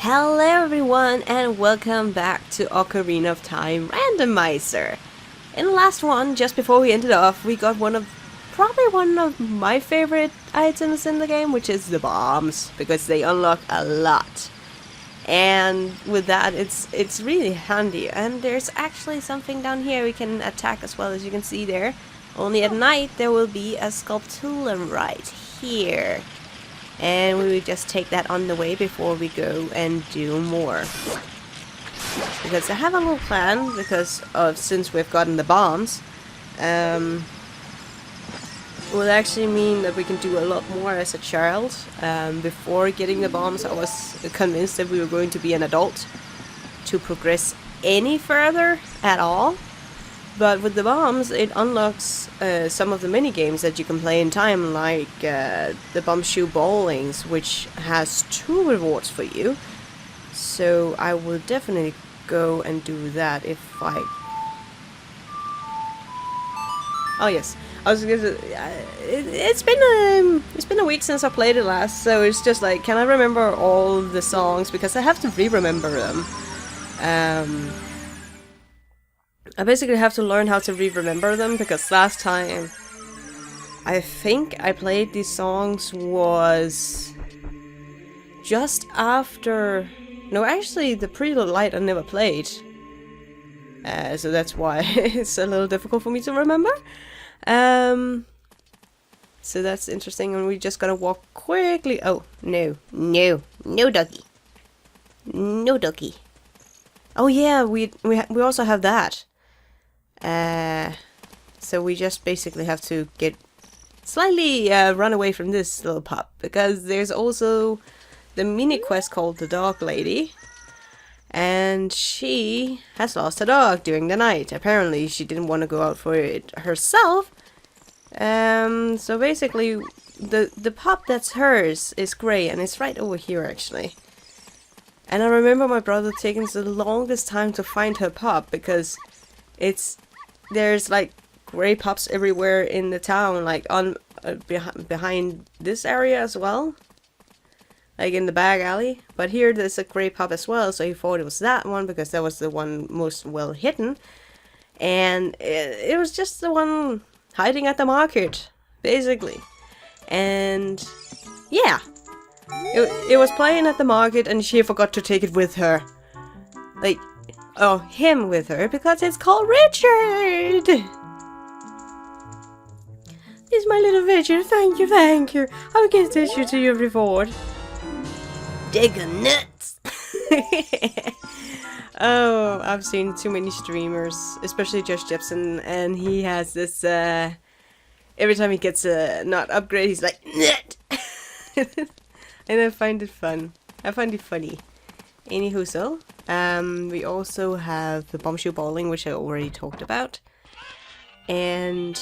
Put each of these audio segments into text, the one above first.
Hello everyone and welcome back to Ocarina of Time Randomizer. In the last one, just before we ended off, we got probably one of my favorite items in the game, which is the bombs, because they unlock a lot. And with that, it's really handy. And there's actually something down here we can attack as well, as you can see there. Only at night there will be a sculptulum right here. And we will just take that on the way before we go and do more. Because I have a little plan, since we've gotten the bombs, will actually mean that we can do a lot more as a child. Before getting the bombs, I was convinced that we were going to be an adult to progress any further at all. But with the bombs, it unlocks some of the mini games that you can play in time, like the Bombshoe Bowlings, which has 2 rewards for you. So I will definitely go and do that if I... Oh yes, I was gonna. It's been a week since I played it last, so it's just like, can I remember all the songs, because I have to re-remember them. I basically have to learn how to re-remember them, because last time I think I played these songs was just after... No, actually the Prelude Light I never played. So that's why it's a little difficult for me to remember. So that's interesting, and we just gotta walk quickly. Oh, no doggy. No doggy. Oh yeah, we also have that. So we just basically have to get slightly run away from this little pup, because there's also the mini quest called the Dog Lady, and she has lost her dog during the night. Apparently she didn't want to go out for it herself. So basically the pup that's hers is grey, and it's right over here actually. And I remember my brother taking the longest time to find her pup, because there's like grey pups everywhere in the town, like on behind this area as well, like in the back alley. But here there's a grey pup as well, so he thought it was that one because that was the one most well hidden, and it was just the one hiding at the market basically. And yeah, it was playing at the market, and she forgot to take it with her, like, oh, him with her, because it's called Richard! He's my little Richard, thank you. I'll give this to your reward. Digger nuts! Oh, I've seen too many streamers, especially Josh Jepson, and he has this, every time he gets a not upgrade, he's like, nut! And I find it fun. I find it funny. Anywho, so, we also have the Bombshoe Bowling, which I already talked about. And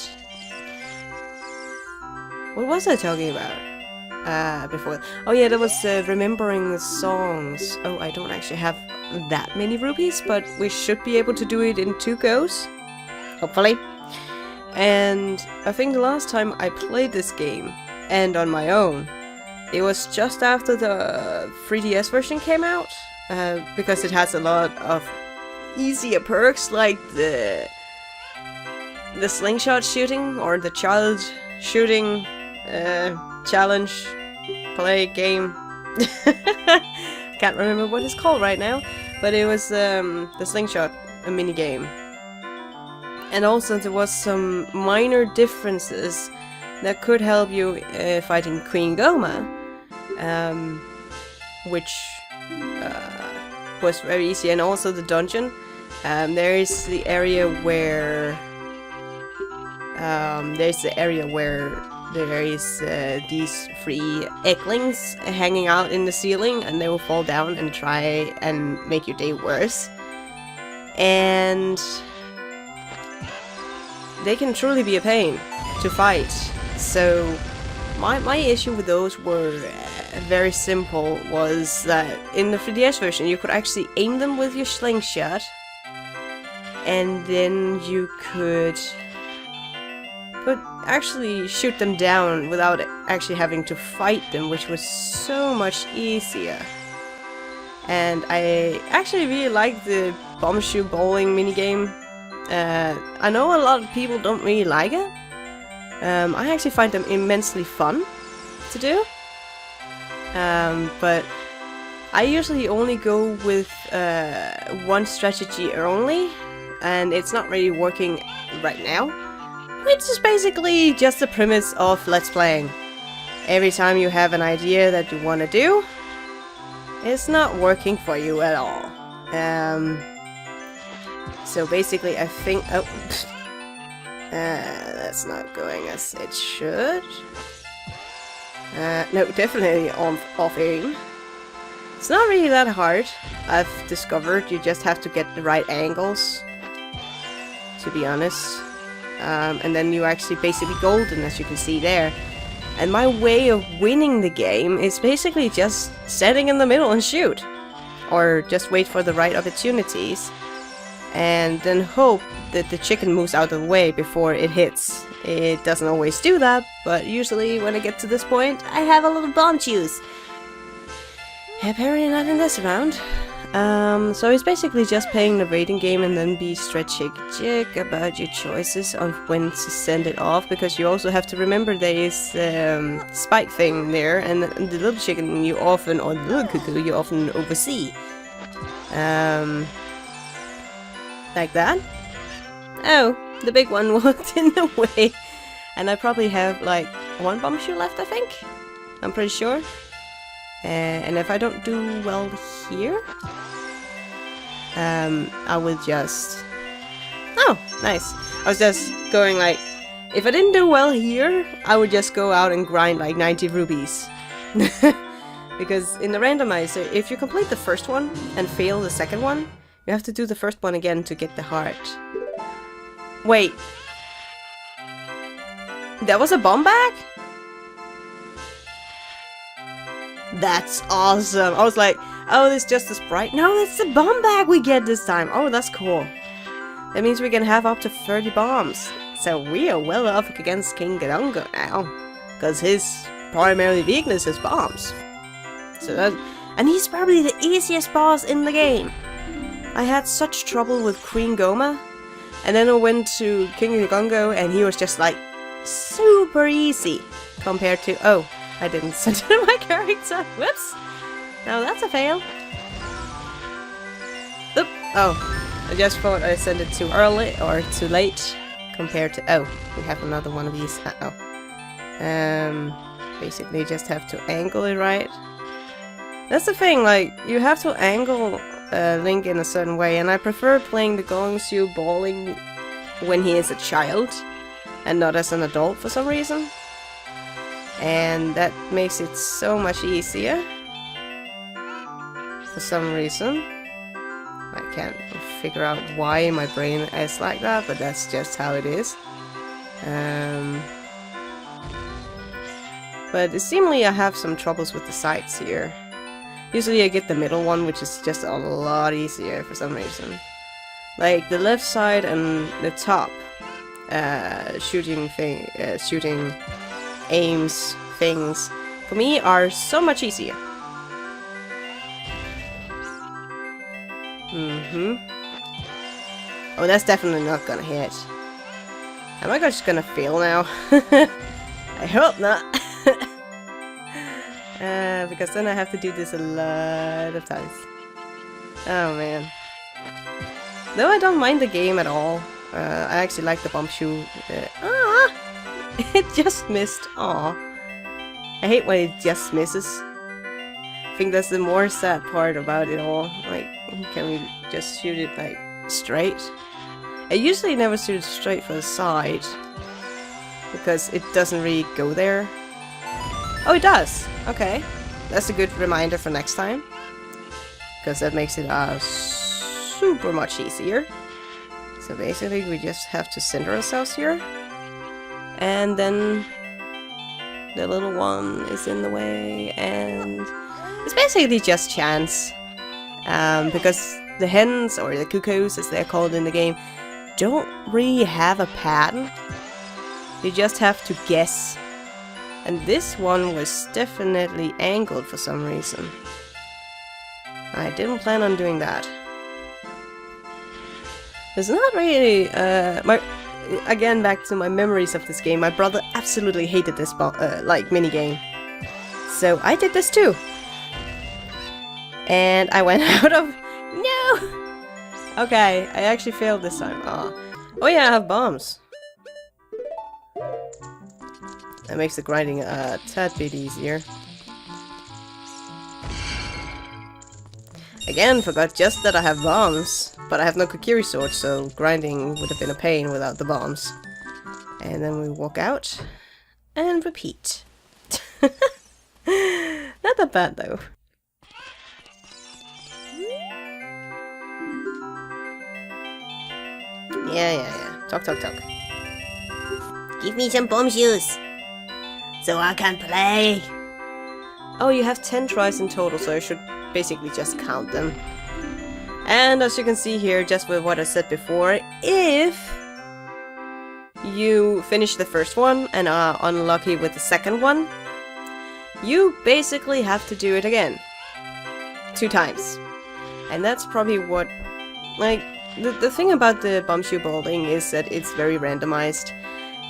what was I talking about before? Oh yeah, that was remembering the songs. Oh, I don't actually have that many rupees, but we should be able to do it in 2 goes, hopefully. And I think the last time I played this game, and on my own, it was just after the 3DS version came out. Because it has a lot of easier perks, like the slingshot shooting, or the child shooting challenge play game. Can't remember what it's called right now, but it was the slingshot mini game. And also there was some minor differences that could help you fighting Queen Goma, which was very easy. And also the dungeon, there is the area where there is these 3 egglings hanging out in the ceiling, and they will fall down and try and make your day worse, and they can truly be a pain to fight. So my issue with those were very simple, was that in the 3DS version you could actually aim them with your slingshot, and then you could actually shoot them down without actually having to fight them, which was so much easier. And I actually really like the bombshoe bowling minigame. I know a lot of people don't really like it. I actually find them immensely fun to do. But I usually only go with one strategy only, and it's not really working right now. Which is basically just the premise of Let's Playing. Every time you have an idea that you want to do, it's not working for you at all. So basically I think... Oh, that's not going as it should. No, definitely off aim. It's not really that hard, I've discovered. You just have to get the right angles, to be honest. And then you're actually basically golden, as you can see there. And my way of winning the game is basically just standing in the middle and shoot. Or just wait for the right opportunities. And then hope that the chicken moves out of the way before it hits. It doesn't always do that, but usually when I get to this point, I have a little bomb juice. Apparently not in this round. So it's basically just playing the raiding game and then be strategic about your choices on when to send it off, because you also have to remember there is spike thing there, and the little chicken you often, or the little cuckoo you often oversee. Like that. Oh, the big one walked in the way. And I probably have like one bombshoe left, I think. I'm pretty sure. And if I don't do well here, I will just... Oh, nice. I was just going like, if I didn't do well here, I would just go out and grind like 90 rubies. Because in the randomizer, if you complete the first one and fail the second one, you have to do the first one again to get the heart. Wait. That was a bomb bag? That's awesome. I was like, oh, this is just a sprite. No, it's the bomb bag we get this time. Oh, that's cool. That means we can have up to 30 bombs. So we are well off against King Gadongo now. Because his primary weakness is bombs. So that, and he's probably the easiest boss in the game. I had such trouble with Queen Goma. And then I went to King Gadongo and he was just like super easy. Compared to... Oh, I didn't send it my character. Whoops. Now that's a fail. Oop. Oh, I just thought I sent it too early or too late compared to... Oh, we have another one of these. Uh-oh. Basically just have to angle it right. That's the thing, like, you have to angle Link in a certain way, and I prefer playing the Gongsu bowling when he is a child and not as an adult for some reason. And that makes it so much easier. For some reason. I can't figure out why my brain is like that, but that's just how it is. But seemingly I have some troubles with the sides here. Usually I get the middle one, which is just a lot easier for some reason. Like the left side and the top shooting aims things for me are so much easier. Oh, that's definitely not gonna hit. Am I just gonna fail now? I hope not. Because then I have to do this a lot of times. Oh man. Though I don't mind the game at all. I actually like the bombshoe. It just missed. Aw. I hate when it just misses. I think that's the more sad part about it all. Like, can we just shoot it like straight? I usually never shoot it straight for the side, because it doesn't really go there. Oh, it does! Okay. That's a good reminder for next time. Because that makes it super much easier. So basically we just have to center ourselves here. And then the little one is in the way, and it's basically just chance. Because the hens, or the cuckoos as they're called in the game, don't really have a pattern. You just have to guess. And this one was definitely angled for some reason. I didn't plan on doing that. It's not really, again, back to my memories of this game, my brother absolutely hated this, like, minigame. So I did this too. And I went out of... No! Okay, I actually failed this time. Oh yeah, I have bombs. That makes the grinding a tad bit easier. Again, forgot just that I have bombs, but I have no Kokiri sword, so grinding would have been a pain without the bombs. And then we walk out and repeat. Not that bad though. Yeah. Talk. Give me some bomb shoes, so I can play. Oh, you have 10 tries in total, so I should basically just count them. And as you can see here, just with what I said before, if you finish the first one and are unlucky with the second one, you basically have to do it again. 2 times. And that's probably what... Like, the thing about the bombshoe bowling is that it's very randomized.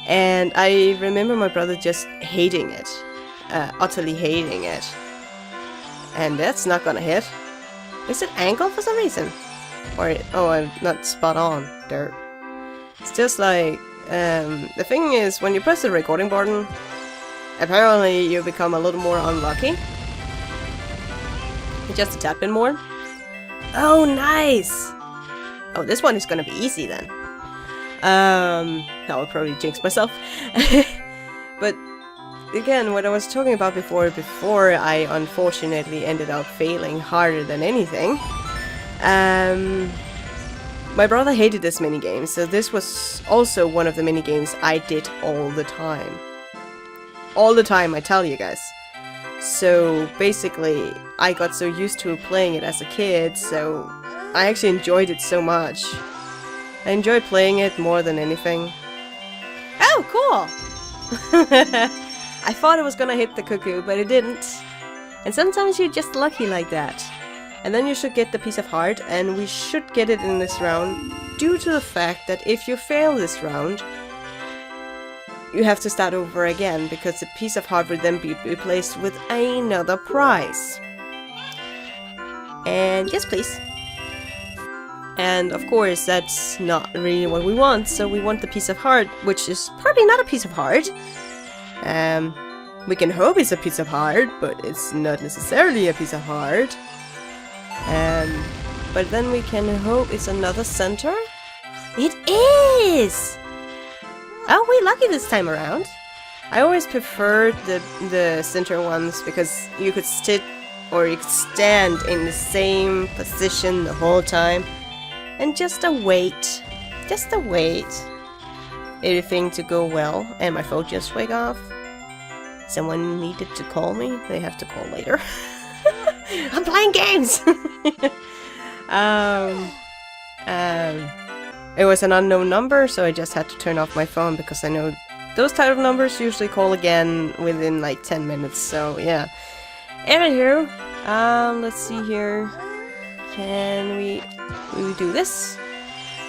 And I remember my brother just hating it. Utterly hating it. And that's not gonna hit. Is it angled for some reason? Or, oh, I'm not spot on there. It's just like, the thing is, when you press the recording button, apparently you become a little more unlucky. Just a tad bit more. Oh, nice! Oh, this one is gonna be easy then. I'll probably jinx myself. But again, what I was talking about before I unfortunately ended up failing harder than anything. My brother hated this minigame, so this was also one of the minigames I did all the time. All the time, I tell you guys. So basically, I got so used to playing it as a kid, so I actually enjoyed it so much. I enjoyed playing it more than anything. Oh, cool! I thought it was gonna hit the cuckoo, but it didn't. And sometimes you're just lucky like that. And then you should get the piece of heart, and we should get it in this round, due to the fact that if you fail this round, you have to start over again, because the piece of heart will then be replaced with another prize. And yes, please. And of course, that's not really what we want, so we want the piece of heart, which is probably not a piece of heart. We can hope it's a piece of heart, but it's not necessarily a piece of heart. But then we can hope it's another center. It is! Oh, we're lucky this time around. I always preferred the center ones because you could sit or you could stand in the same position the whole time. And just await. Everything to go well. And my phone just went off. Someone needed to call me. They have to call later. I'm playing games! It was an unknown number, so I just had to turn off my phone because I know those type of numbers usually call again within like 10 minutes, so yeah. Anywho, let's see here. Can we do this?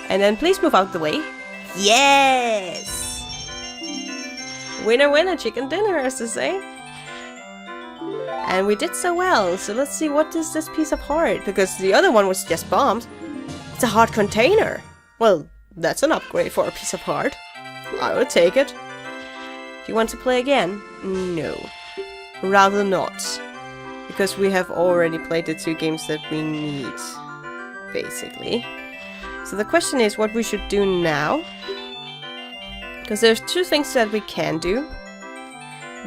And then please move out the way. Yes! Winner, winner, chicken dinner, as to say. And we did so well, so let's see what is this piece of heart, because the other one was just bombs. It's a heart container. Well, that's an upgrade for a piece of heart. I would take it. Do you want to play again? No. Rather not. Because we have already played the 2 games that we need, basically. So the question is what we should do now. Because there's 2 things that we can do.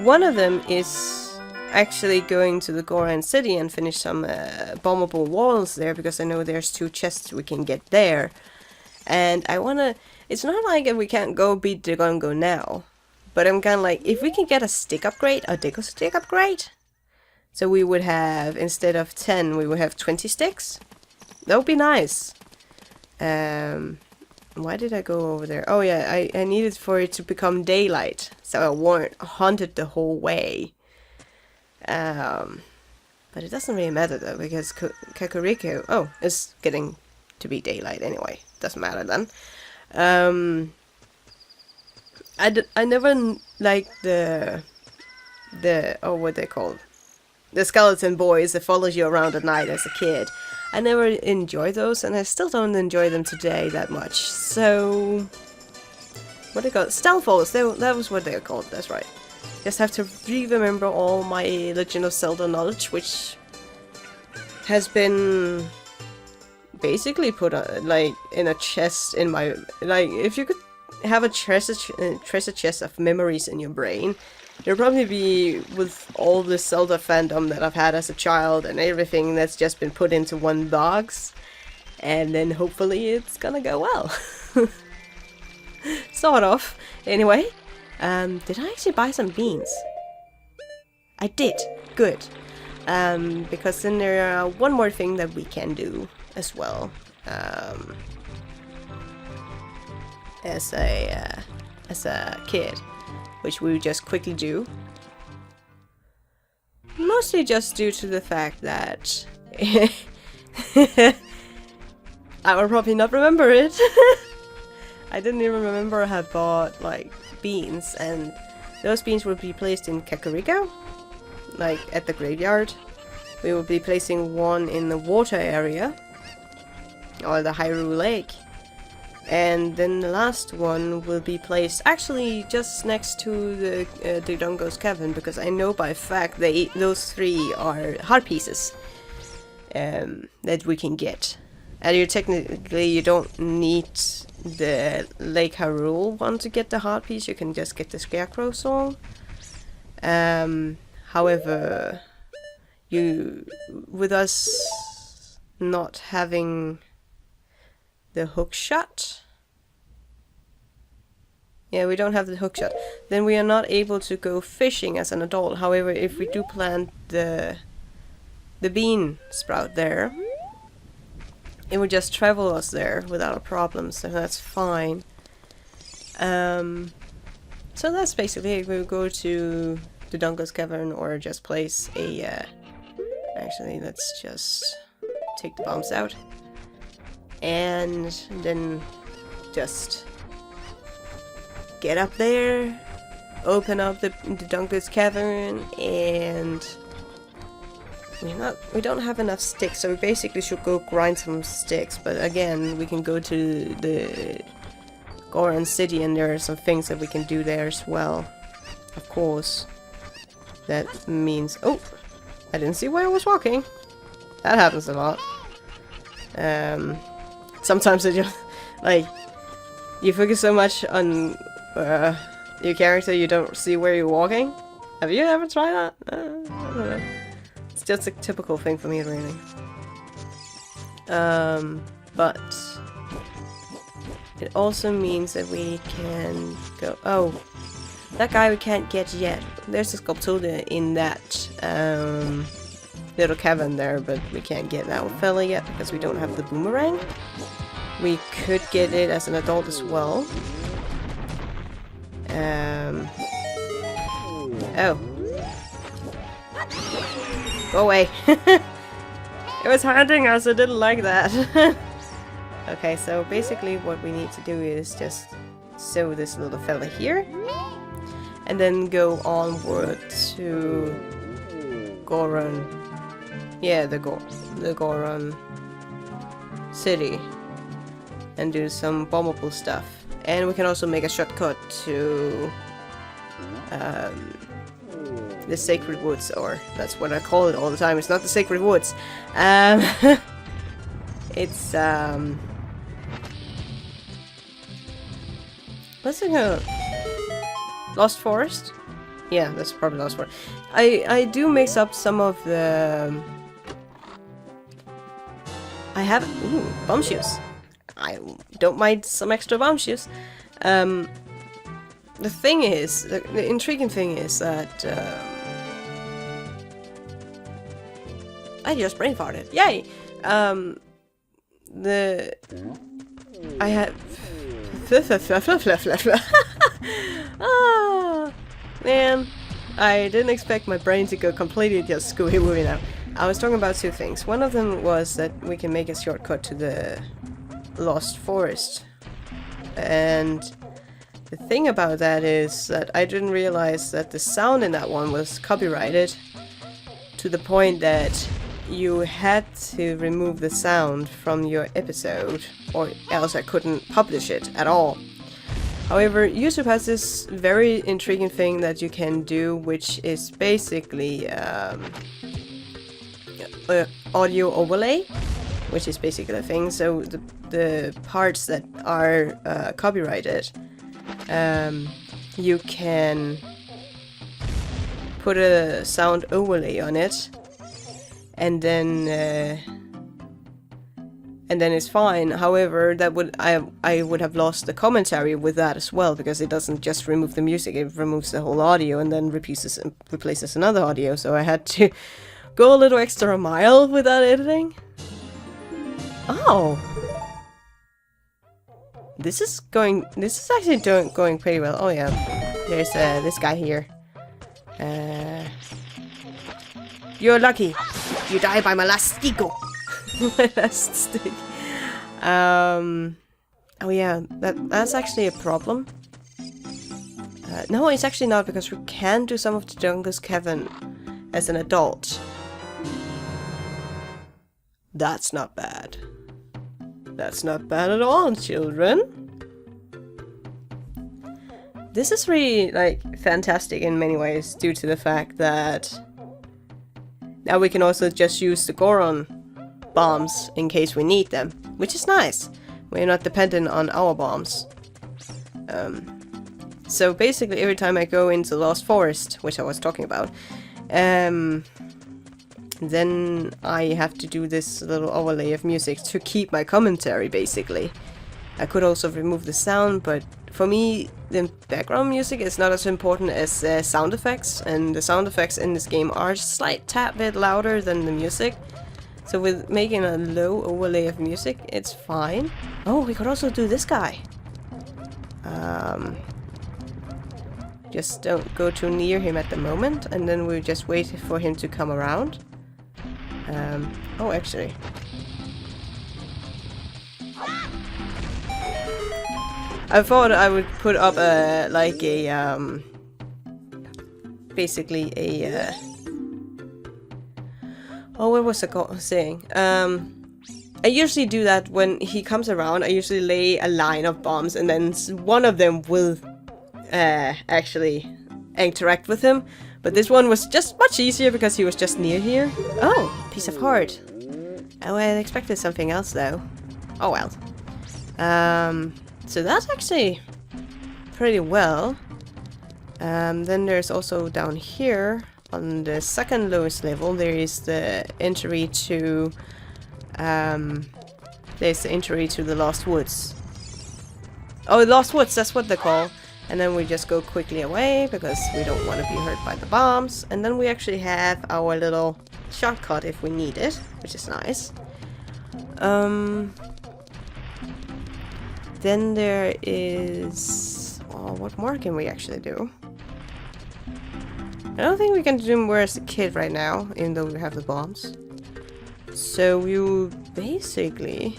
One of them is actually going to the Goran city and finish some bombable walls there, because I know there's 2 chests we can get there. And I wanna... It's not like if we can't go beat the Gongo now. But I'm kinda like, if we can get a stick upgrade, a Deco stick upgrade. So we would have, instead of 10, we would have 20 sticks. That would be nice. Why did I go over there? Oh yeah, I needed for it to become daylight. So I weren't haunted the whole way. But But it doesn't really matter though, because Kakariko... Oh, it's getting to be daylight anyway. Doesn't matter then. I never liked the... Oh, what they called? The skeleton boys that follows you around at night as a kid. I never enjoyed those, and I still don't enjoy them today that much. So... What they called? Stealthos, that was what they were called, that's right. Just have to re-remember all my Legend of Zelda knowledge, which has been basically put like in a chest in my... Like, if you could have a treasure chest of memories in your brain, it'll probably be with all the Zelda fandom that I've had as a child and everything that's just been put into one box. And then hopefully it's gonna go well. Sort of. Anyway, did I actually buy some beans? I did. Good. Because then there are one more thing that we can do as well. As a kid, which we just quickly do. Mostly just due to the fact that I will probably not remember it. I didn't even remember I had bought like beans, and those beans will be placed in Kakariko, like at the graveyard. We will be placing one in the water area, or the Hyrule Lake. And then the last one will be placed actually just next to the Dodongo's Cavern, because I know by fact those three are heart pieces that we can get. And you don't need the Lake Hyrule one to get the heart piece, you can just get the Scarecrow song. However, with us not having the hook shot. Yeah, we don't have the hook shot. Then we are not able to go fishing as an adult. However, if we do plant the bean sprout there, it would just travel us there without a problem, so that's fine. So that's basically it. We'll go to the Dodongo's Cavern or just place a... actually, let's just take the bombs out. And then just get up there, open up the Dodongo's Cavern, and we don't have enough sticks, so we basically should go grind some sticks. But again, we can go to the Goron City, and there are some things that we can do there as well. Of course, that means... Oh, I didn't see where I was walking. That happens a lot. Sometimes it just, like, you focus so much on your character you don't see where you're walking. Have you ever tried that? I don't know. It's just a typical thing for me, really. But it also means that we can go... Oh, that guy we can't get yet. There's a Sculptura in that little cavern there, but we can't get that fella yet because we don't have the boomerang. We could get it as an adult as well. Oh. Go away. It was hunting us, I didn't like that. Okay, so basically what we need to do is just sew this little fella here. And then go onward to Goron. Yeah, the Goron City. And do some bombable stuff. And we can also make a shortcut to the Sacred Woods, or that's what I call it all the time. It's not the Sacred Woods. It's what's it called? Lost Forest? Yeah, that's probably Lost Forest. I do mix up some of the... I have... Ooh, bomb shoes. I don't mind some extra bomb shoes. The thing is, the intriguing thing is that I just brain farted. Yay! I had ah, man, I didn't expect my brain to go completely just scooey-wooey now. I was talking about two things. One of them was that we can make a shortcut to the Lost Forest. And the thing about that is that I didn't realize that the sound in that one was copyrighted to the point that you had to remove the sound from your episode or else I couldn't publish it at all. However, YouTube has this very intriguing thing that you can do, which is basically audio overlay, which is basically the thing. So the parts that are copyrighted, you can put a sound overlay on it, and then it's fine. However, that would I would have lost the commentary with that as well, because it doesn't just remove the music; it removes the whole audio and then replaces another audio. So I had to go a little extra mile with that editing. Oh, this is actually going pretty well. Oh yeah, there's this guy here. You're lucky. You die by my last stico. My last stick. Oh yeah, that's actually a problem. No, it's actually not, because we can do some of the Jungle's Cavern as an adult. That's not bad. That's not bad at all, children. This is really, like, fantastic in many ways, due to the fact that now we can also just use the Goron bombs in case we need them, which is nice. We're not dependent on our bombs. So basically every time I go into Lost Forest, which I was talking about, then I have to do this little overlay of music to keep my commentary, basically. I could also remove the sound, but for me the background music is not as important as sound effects, and the sound effects in this game are a slight tad bit louder than the music. So with making a low overlay of music, it's fine. Oh, we could also do this guy. Just don't go too near him at the moment, and then we just wait for him to come around. Oh, actually. I thought I would put up a, like a, basically a, oh, what was I saying? I usually do that when he comes around. I usually lay a line of bombs, and then one of them will actually interact with him. But this one was just much easier because he was just near here. Oh, piece of heart. Oh, I expected something else though. Oh well. So that's actually pretty well. Then there's also down here on the second lowest level, there is the entry to the Lost Woods. Oh, Lost Woods, that's what they call. And then we just go quickly away because we don't want to be hurt by the bombs. And then we actually have our little shortcut if we need it, which is nice. Then there is... oh, what more can we actually do? I don't think we can do more as a kid right now, even though we have the bombs. So you basically...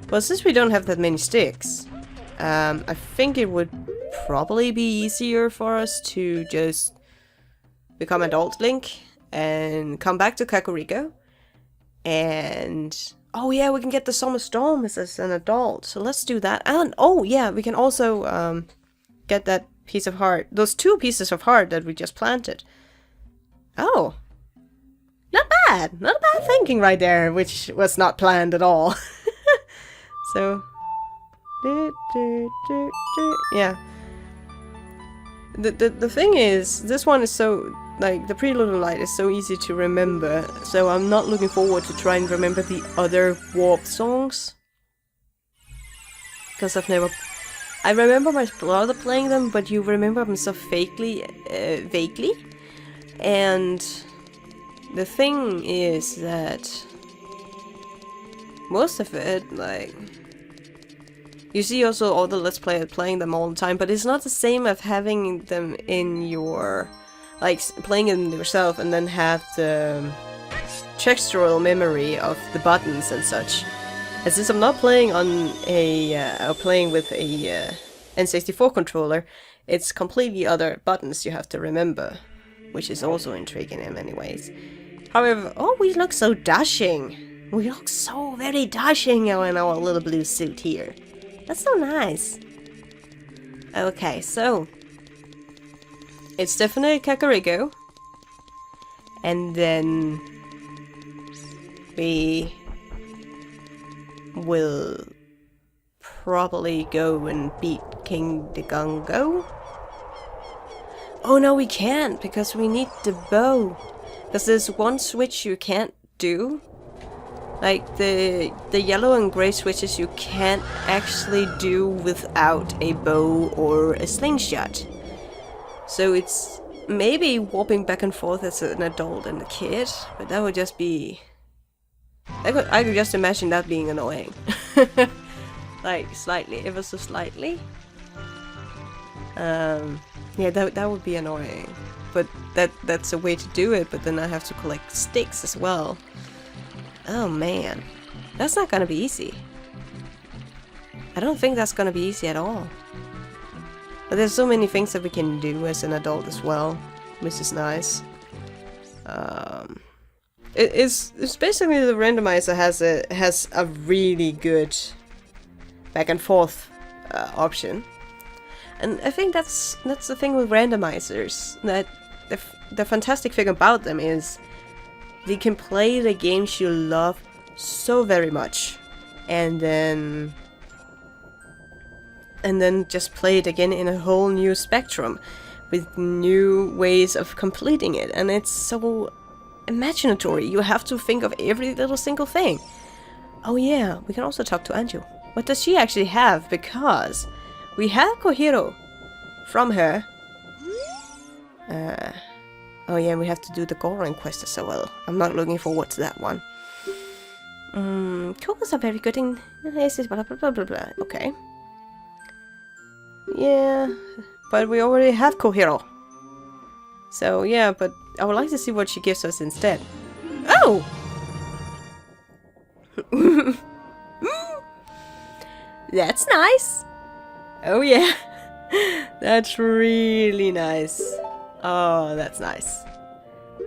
well, since we don't have that many sticks, I think it would probably be easier for us to just become adult Link and come back to Kakariko. And... oh yeah, we can get the Summer Storm as an adult, so let's do that. And oh yeah, we can also get that piece of heart, those 2 pieces of heart that we just planted. Oh, not bad, not bad thinking right there, which was not planned at all. So, yeah. The thing is, this one is so, like, the Prelude and Light is so easy to remember, so I'm not looking forward to try and remember the other Warp songs. Because I remember my brother playing them, but you remember them so vaguely. And the thing is that most of it, like... you see also all the Let's Players playing them all the time, but it's not the same as having them in your... like, playing them yourself and then have the textural memory of the buttons and such. And since I'm not playing on or playing with a N64 controller, it's completely other buttons you have to remember, which is also intriguing in many ways. However, oh, we look so dashing. We look so very dashing in our little blue suit here. That's so nice. Okay, so it's definitely Kakariko. And then we will probably go and beat King Digongo. Oh no, we can't, because we need the bow. Because there's one switch you can't do. Like the yellow and grey switches you can't actually do without a bow or a slingshot. So it's maybe warping back and forth as an adult and a kid, but that would just be... I could just imagine that being annoying. Like, slightly, ever so slightly. Yeah, that would be annoying. But that's a way to do it, but then I have to collect sticks as well. Oh man, that's not gonna be easy. I don't think that's gonna be easy at all. But there's so many things that we can do as an adult as well, which is nice. It's basically the randomizer has a really good back and forth option, and I think that's the thing with randomizers, that the fantastic thing about them is they can play the games you love so very much, and then just play it again in a whole new spectrum with new ways of completing it, and it's so imaginatory. You have to think of every little single thing. Oh yeah, we can also talk to Anju. What does she actually have? Because we have Kohiro from her. Oh yeah, we have to do the Goron quest as well. I'm not looking forward to that one. Kokos are very good in... blah blah blah blah blah. Okay. Yeah, but we already have Kohiro. So yeah, but I would like to see what she gives us instead. Oh! That's nice! Oh yeah! That's really nice. Oh, that's nice.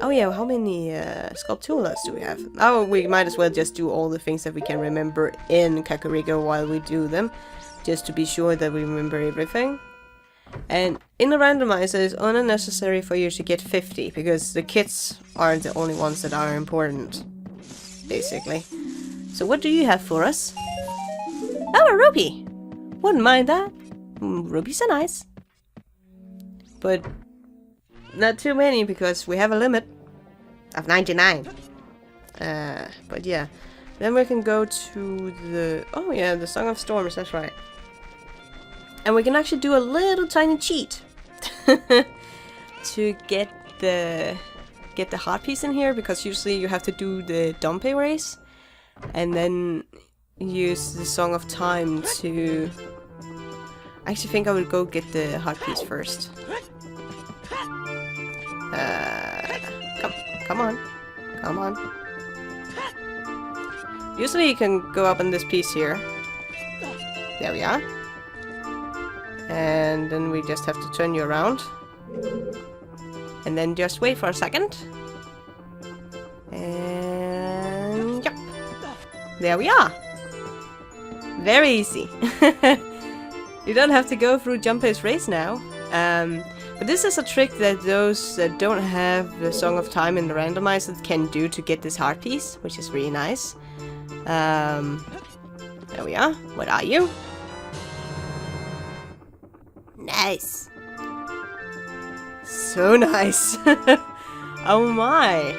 Oh yeah, how many sculpturas do we have? Oh, we might as well just do all the things that we can remember in Kakariko while we do them, just to be sure that we remember everything. And in the randomizer, it's unnecessary for you to get 50, because the kits aren't the only ones that are important, basically. So what do you have for us? Oh, a rupee! Wouldn't mind that. Rupees are nice. But not too many, because we have a limit of 99. But yeah. Then we can go to the... Oh yeah, the Song of Storms, that's right. And we can actually do a little tiny cheat to get the heart piece in here, because usually you have to do the Dompe race and then use the Song of Time to... I actually think I would go get the heart piece first. Come on. Usually you can go up on this piece here. There we are. And then we just have to turn you around. And then just wait for a second. And yep. There we are. Very easy. You don't have to go through Junpei's race now. But this is a trick that those that don't have the Song of Time in the randomizer can do to get this heart piece, which is really nice. There we are. What are you? Nice. So nice. Oh my.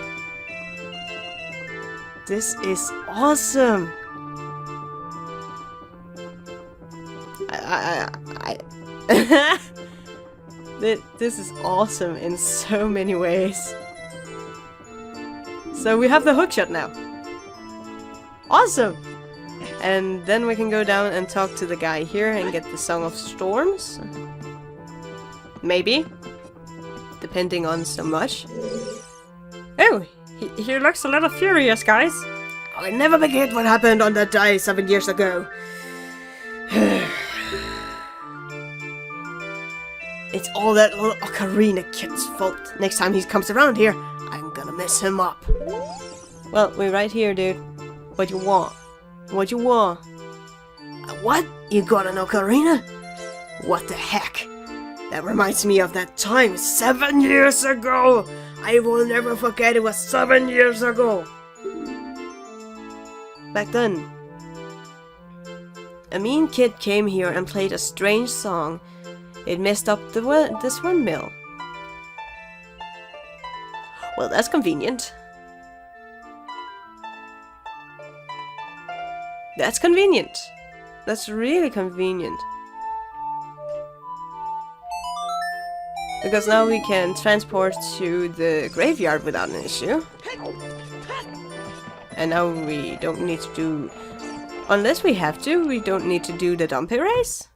This is awesome. This is awesome in so many ways. So we have the hookshot now. Awesome. And then we can go down and talk to the guy here and get the Song of Storms. Maybe. Depending on so much. Oh, He looks a little furious, guys. I'll never forget what happened on that day 7 years ago. It's all that little Ocarina kid's fault. Next time he comes around here, I'm gonna mess him up. Well, we're right here, dude. What you want? What you want? What? You got an Ocarina? What the heck? That reminds me of that time 7 years ago! I will never forget it was 7 years ago! Back then, a mean kid came here and played a strange song. It messed up this windmill. Well, that's convenient. That's convenient. That's really convenient. Because now we can transport to the graveyard without an issue. And now we don't need to do... Unless we have to, we don't need to do the dumpy race.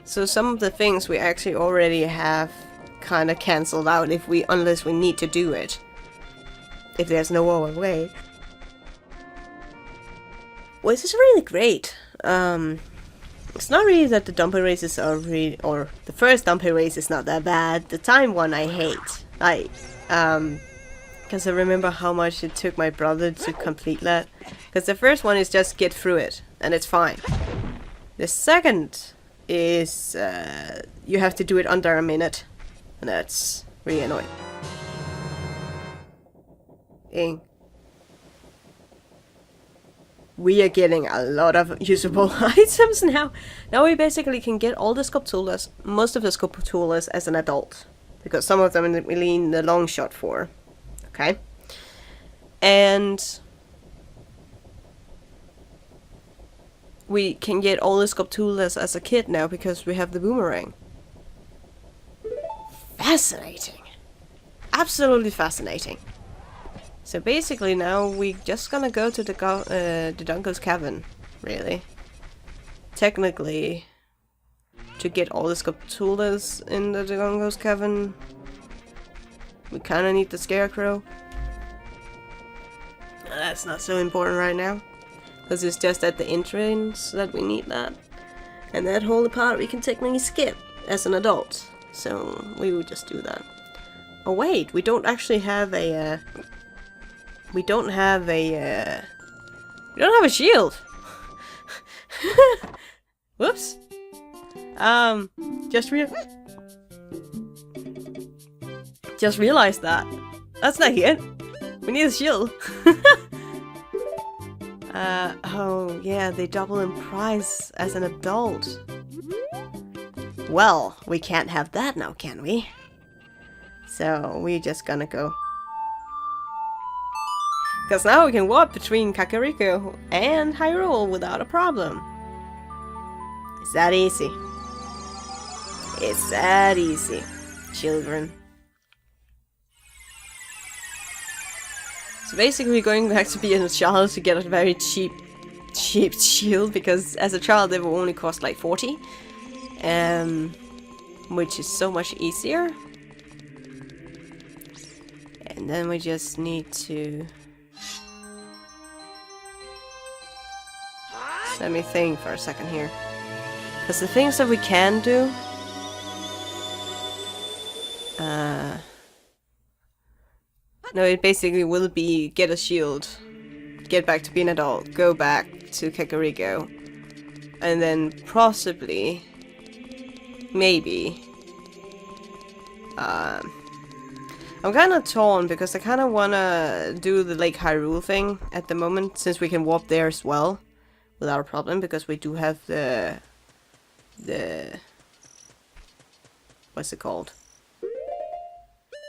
So some of the things we actually already have kind of cancelled out unless we need to do it. If there's no other way. Well, this is really great. It's not really that the dumpy races are really, or the first dumpy race is not that bad. The time one I hate. Because I remember how much it took my brother to complete that. Because the first one is just get through it, and it's fine. The second is you have to do it under a minute, and that's really annoying. We are getting a lot of usable items now. Now we basically can get all the sculptulas, most of the sculptulas as an adult. Because some of them we lean the long shot for. Okay? And we can get all the sculptulas as a kid now because we have the boomerang. Fascinating. Absolutely fascinating. So basically now we're just gonna go to the Dunkel's Cavern, really. Technically, to get all the sculptulas in the Dunkel's Cavern, we kinda need the Scarecrow. That's not so important right now, because it's just at the entrance that we need that. And that whole part we can technically skip as an adult, so we will just do that. Oh wait, we don't actually have a... We don't have a shield. Whoops. Just realized that. That's not it. We need a shield. Oh yeah, they double in price as an adult. Well, we can't have that now, can we? So we're just gonna go. Because now we can warp between Kakariko and Hyrule without a problem. It's that easy. It's that easy, children. So basically going back to being a child to get a very cheap shield, because as a child they will only cost like 40. Which is so much easier. And then we just need to... Let me think for a second here. Because the things that we can do... No, it basically will be get a shield, get back to being an adult, go back to Kakariko, and then possibly, maybe... I'm kind of torn because I kind of want to do the Lake Hyrule thing at the moment, since we can warp there as well. Without a problem, because we do have the what's it called?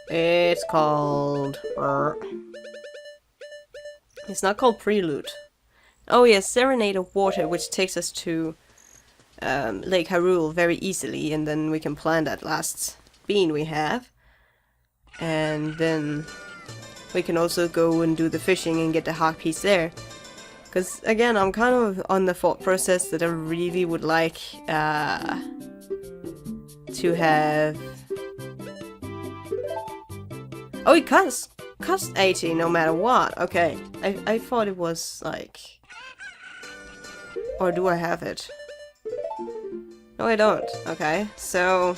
It's called it's not called Prelude. Oh yes, Serenade of Water, which takes us to Lake Hyrule very easily, and then we can plant that last bean we have, and then we can also go and do the fishing and get the heart piece there. Because, again, I'm kind of on the thought process that I really would like to have... Oh, it cuts! cost 80 no matter what. Okay, I thought it was like... Or do I have it? No, I don't. Okay, so...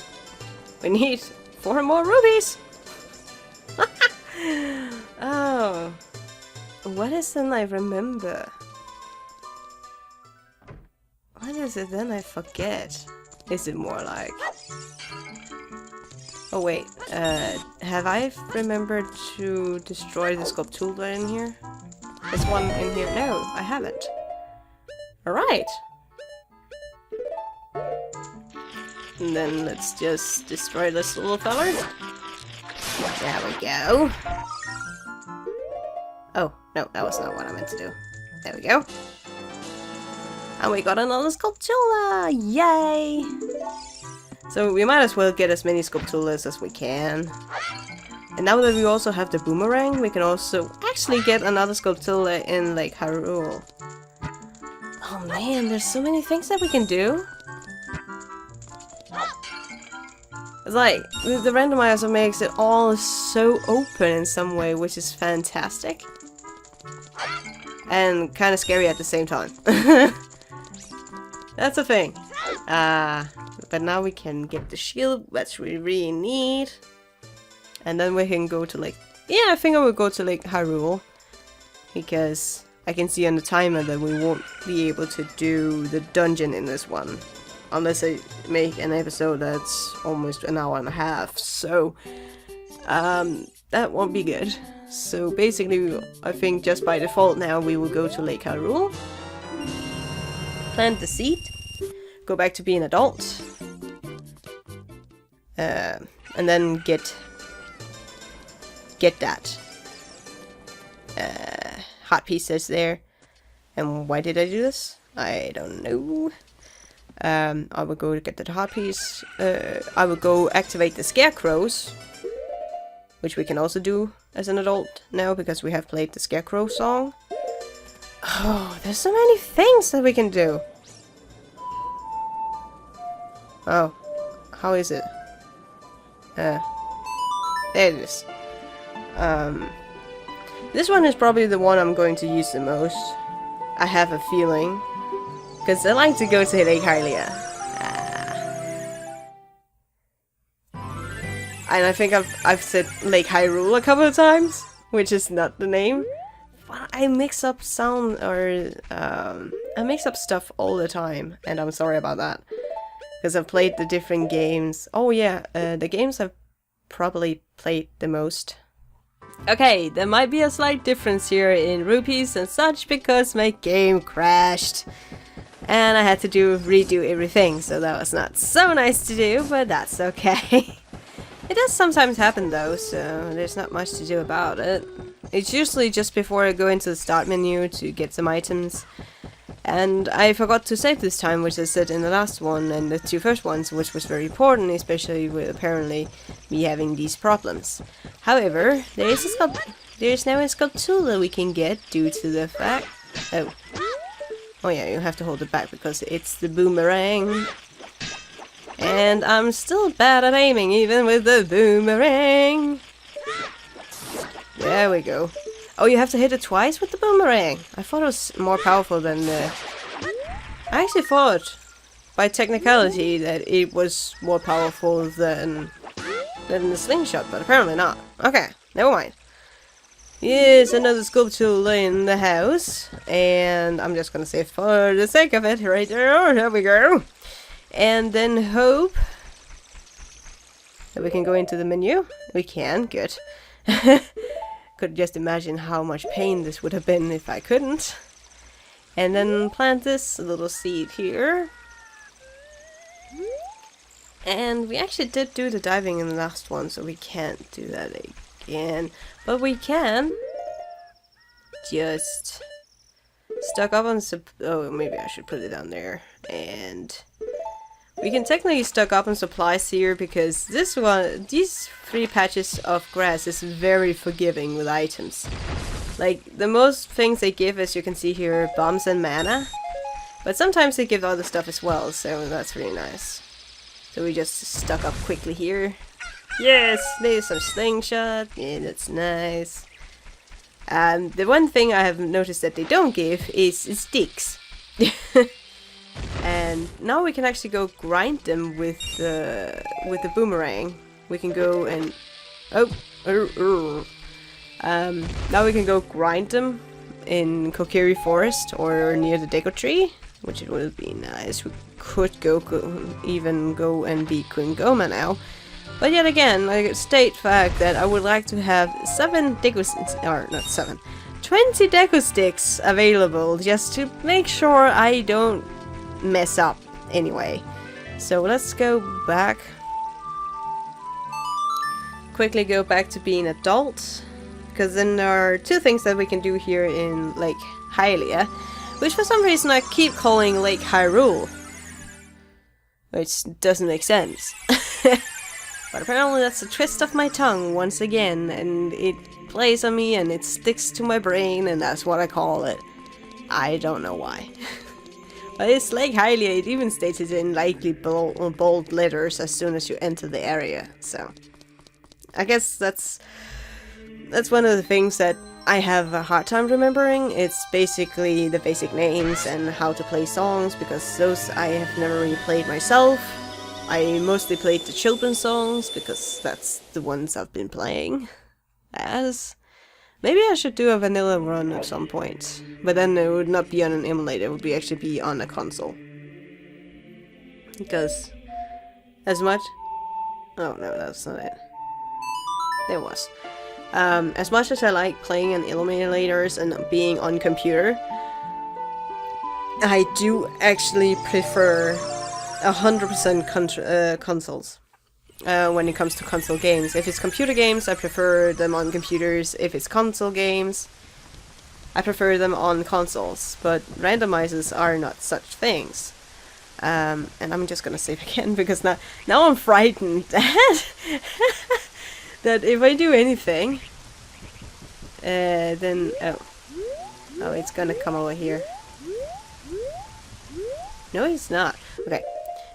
We need 4 more rubies! Oh. What is then I remember? What is it then I forget? Is it more like... Oh wait, have I remembered to destroy the sculptura in here? There's one in here. No, I haven't. Alright. And then let's just destroy this little fella. There we go. Oh, no, that was not what I meant to do. There we go. And we got another sculptura! Yay! So we might as well get as many sculpturas as we can. And now that we also have the boomerang, we can also actually get another sculptura in Lake Hyrule. Oh man, there's so many things that we can do. It's like, the randomizer makes it all so open in some way, which is fantastic. And kind of scary at the same time. That's a thing. But now we can get the shield, which we really need. And then we can go to Lake... Yeah, I think I will go to Lake Hyrule. Because I can see on the timer that we won't be able to do the dungeon in this one. Unless I make an episode that's almost an hour and a half. So, that won't be good. So basically, I think just by default now we will go to Lake Hyrule. Plant the seed. Go back to being adult. And then get that. Hot pieces there. And why did I do this? I don't know. I will go get the hot piece. I will go activate the scarecrows, which we can also do as an adult now because we have played the scarecrow song. Oh, there's so many things that we can do. Oh, how is it? There it is. This one is probably the one I'm going to use the most. I have a feeling. Because I like to go to Lake Hylia. And I think I've said Lake Hyrule a couple of times, which is not the name. But I mix up sound or I mix up stuff all the time, and I'm sorry about that. Because I've played the different games. Oh yeah, the games I've probably played the most. Okay, there might be a slight difference here in rupees and such because my game crashed. And I had to redo everything, so that was not so nice to do, but that's okay. It does sometimes happen though, so there's not much to do about it. It's usually just before I go into the start menu to get some items. And I forgot to save this time, which I said in the last one and the 2 first ones, which was very important, especially with apparently me having these problems. However, there is now a sculptura we can get due to the fact... Oh yeah, you have to hold it back because it's the boomerang. And I'm still bad at aiming even with the boomerang. There we go. Oh, you have to hit it twice with the boomerang. I thought it was more powerful than the... I actually thought, by technicality, that it was more powerful than the slingshot, but apparently not. Okay, never mind. Yes, another sculpture in the house. And I'm just gonna say for the sake of it, right there. There we go. And then hope that we can go into the menu. We can, good. Could just imagine how much pain this would have been if I couldn't. And then plant this little seed here. And we actually did do the diving in the last one, so we can't do that again. But we can just stock up on oh, maybe I should put it down there. And we can technically stock up on supplies here because these 3 patches of grass is very forgiving with items. Like, the most things they give, as you can see here, are bombs and mana. But sometimes they give other stuff as well, so that's really nice. So we just stock up quickly here. Yes, there's some slingshot. Yeah, that's nice. The one thing I have noticed that they don't give is sticks. And now we can actually go grind them with the boomerang. We can go and now we can go grind them in Kokiri Forest or near the Deco Tree, which it would be nice. We could even go and be Queen Goma now. But yet again, I state fact that I would like to have 20 Deco Sticks available just to make sure I don't mess up anyway. So let's go back. Quickly go back to being adult. Because then there are two things that we can do here in Lake Hylia, which for some reason I keep calling Lake Hyrule. Which doesn't make sense. But apparently that's a twist of my tongue once again, and it plays on me and it sticks to my brain, and that's what I call it. I don't know why. But it's Lake Hylia, it even states it in likely bold letters as soon as you enter the area, so... I guess that's one of the things that I have a hard time remembering. It's basically the basic names and how to play songs, because those I have never really played myself. I mostly played the children's songs, because that's the ones I've been playing as. Maybe I should do a vanilla run at some point, but then it would not be on an emulator, it would be actually be on a console. Because as much... Oh no, that's not it. There was. As much as I like playing on emulators and being on computer, I do actually prefer 100% consoles when it comes to console games. If it's computer games, I prefer them on computers. If it's console games, I prefer them on consoles. But randomizers are not such things. And I'm just gonna save again because now I'm frightened that if I do anything, then oh, it's gonna come over here. No, it's not. Okay,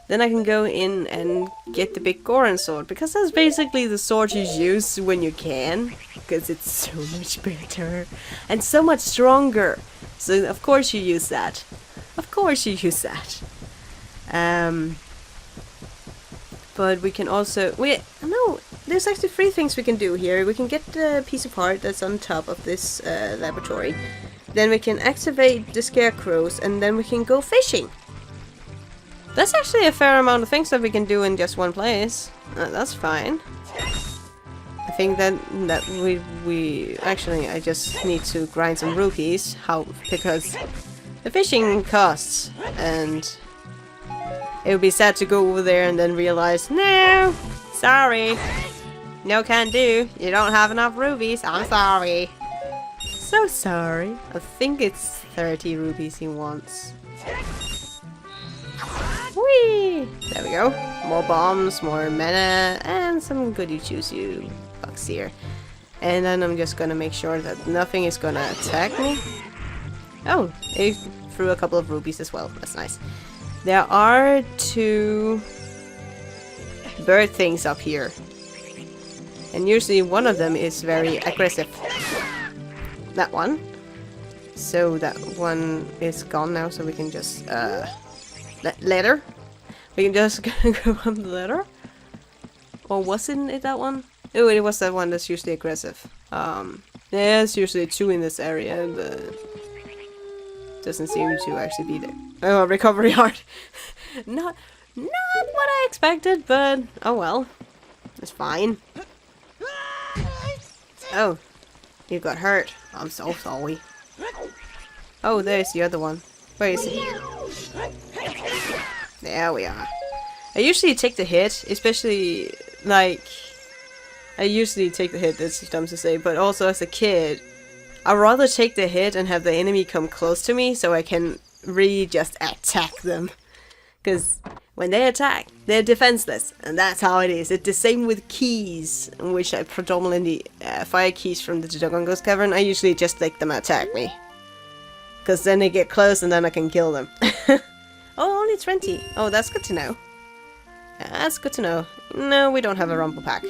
then I can go in and get the big Goron sword, because that's basically the sword you use when you can, because it's so much better and so much stronger. So of course you use that. Of course you use that. But we can also... no, there's actually 3 things we can do here. We can get the piece of art that's on top of this laboratory. Then we can activate the scarecrows, and then we can go fishing. That's actually a fair amount of things that we can do in just one place. That's fine. I think that we actually, I just need to grind some rupees. Because the fishing costs, and it would be sad to go over there and then realize, no, sorry, no can do. You don't have enough rubies. I'm sorry. So sorry. I think it's 30 rubies he wants. Whee! There we go. More bombs, more mana, and some goody juice you fucks here. And then I'm just gonna make sure that nothing is gonna attack me. Oh, he threw a couple of rubies as well. That's nice. There are 2 bird things up here. And usually one of them is very aggressive. That one. So that one is gone now, so we can just, ladder. We can just go on the ladder. Or wasn't it that one? Oh, it was that one that's usually aggressive. There's usually 2 in this area, but doesn't seem to actually be there. Oh, recovery heart. Not what I expected, but oh well. It's fine. Oh, you got hurt. I'm so sorry. Oh, there's the other one. Where is he? There we are. I usually take the hit, especially like... I usually take the hit, that's dumb to say, but also as a kid, I'd rather take the hit and have the enemy come close to me so I can really just attack them. Because when they attack, they're defenseless, and that's how it is. It's the same with keys, which I predominantly fire keys from the Dragon's Cavern. I usually just let them attack me. Because then they get close and then I can kill them. Oh, only 20. Oh, that's good to know. That's good to know. No, we don't have a rumble pack.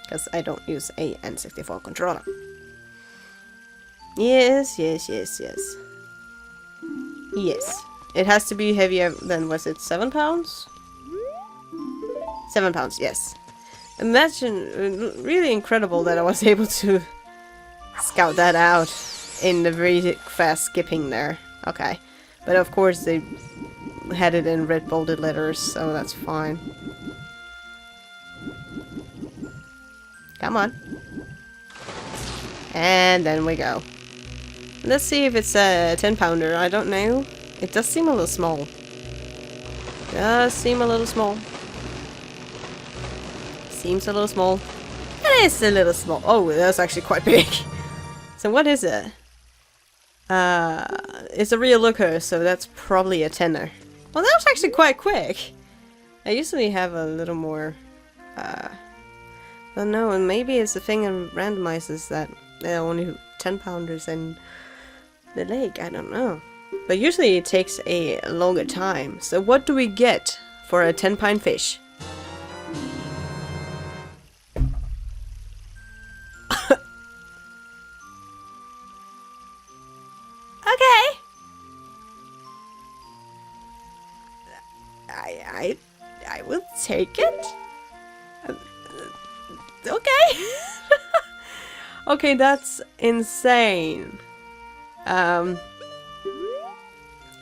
Because I don't use a N64 controller. Yes, yes, yes, yes. Yes. It has to be heavier than, was it 7 pounds? 7 pounds, yes. Imagine, really incredible that I was able to scout that out in the very fast skipping there. Okay. But of course they had it in red bolded letters, so that's fine. Come on. And then we go. Let's see if it's a 10 pounder. I don't know. It does seem a little small. Does seem a little small. Seems a little small. It is a little small. Oh, that's actually quite big. So what is it? It's a real looker, so that's probably a tenner. Well, that was actually quite quick. I usually have a little more, don't know, and maybe it's the thing in randomizers that there are only 10 pounders in the lake, I don't know. But usually it takes a longer time. So what do we get for a 10-pound fish? Okay. I will take it. Okay. Okay, that's insane.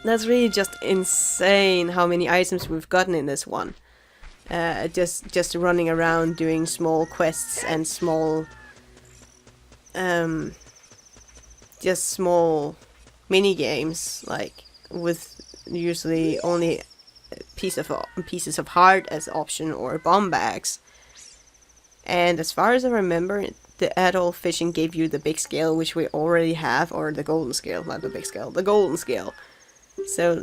That's really just insane how many items we've gotten in this one. Just running around doing small quests and small, just small mini games, like with usually only pieces of heart as option or bomb bags. And as far as I remember, the adult fishing gave you the big scale, which we already have, or the golden scale, not the big scale, the golden scale. So,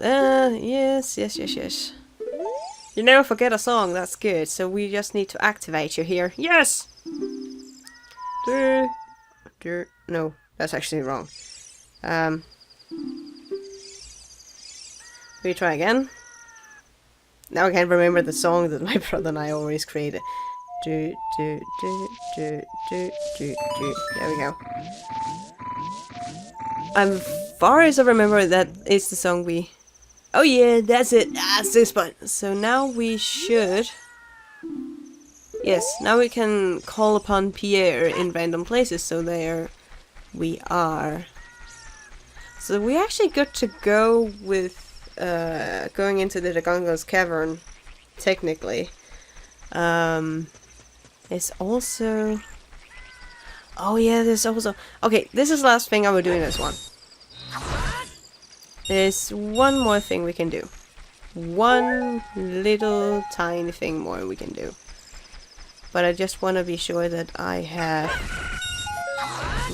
yes. You never forget a song, that's good. So we just need to activate you here. Yes! No, that's actually wrong. We try again. Now I can't remember the song that my brother and I always created. There we go. As far as I remember, that is the song we... Oh yeah, that's it. That's this button. So now we should... Yes, now we can call upon Pierre in random places. So there we are. So we actually got to go with going into the Dagonga's cavern, technically. It's also... Oh yeah, there's also... Okay, this is the last thing I will do in this one. There's one more thing we can do. One little tiny thing more we can do. But I just want to be sure that I have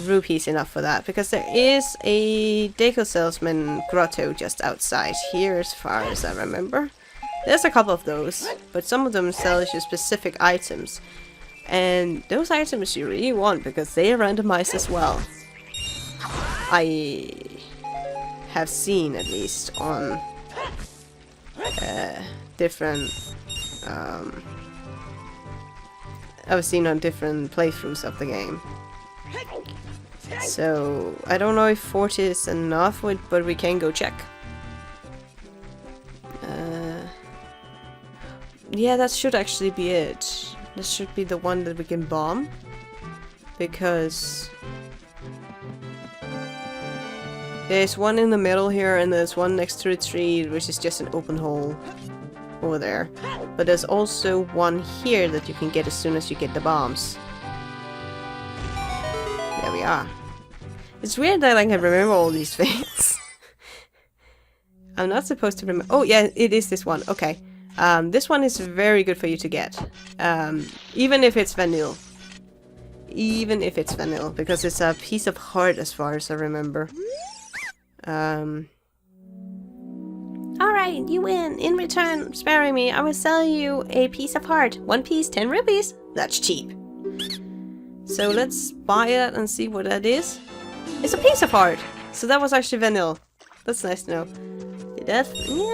rupees enough for that. Because there is a Deco Salesman grotto just outside here, as far as I remember. There's a couple of those, but some of them sell you specific items. And those items you really want, because they are randomized as well. I have seen, at least, on different... I've seen on different playthroughs of the game. So, I don't know if 40 is enough, but we can go check. Yeah, that should actually be it. This should be the one that we can bomb. Because... there's one in the middle here, and there's one next to the tree, which is just an open hole over there. But there's also one here that you can get as soon as you get the bombs. There we are. It's weird that I can remember all these things. I'm not supposed to remember... Oh yeah, it is this one. Okay. This one is very good for you to get. Even if it's vanilla. Even if it's vanilla. Because it's a piece of heart as far as I remember. Alright, you win. In return, sparing me, I will sell you a piece of heart. One piece, 10 rupees. That's cheap. So let's buy it and see what that is. It's a piece of heart. So that was actually vanilla. That's nice to know. Yeah,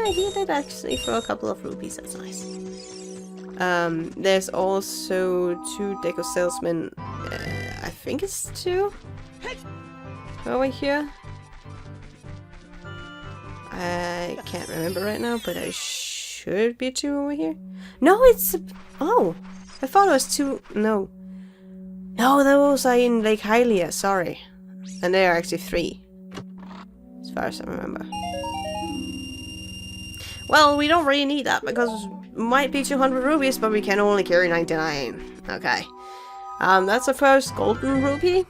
he did actually for a couple of rupees. That's nice. There's also 2 Deco Salesmen. I think it's 2. over here? I can't remember right now, but I should be 2 over here. No, it's... Oh! I thought it was 2... No. No, those are in Lake Hylia, sorry. And they are actually 3. As far as I remember. Well, we don't really need that, because it might be 200 rubies, but we can only carry 99. Okay. That's the first golden rupee.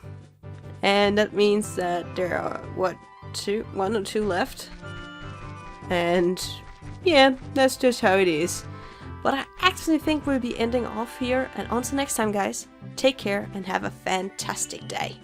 And that means that there are, what, 1 or 2 left? And yeah, that's just how it is. But I actually think we'll be ending off here. And until next time, guys, take care and have a fantastic day.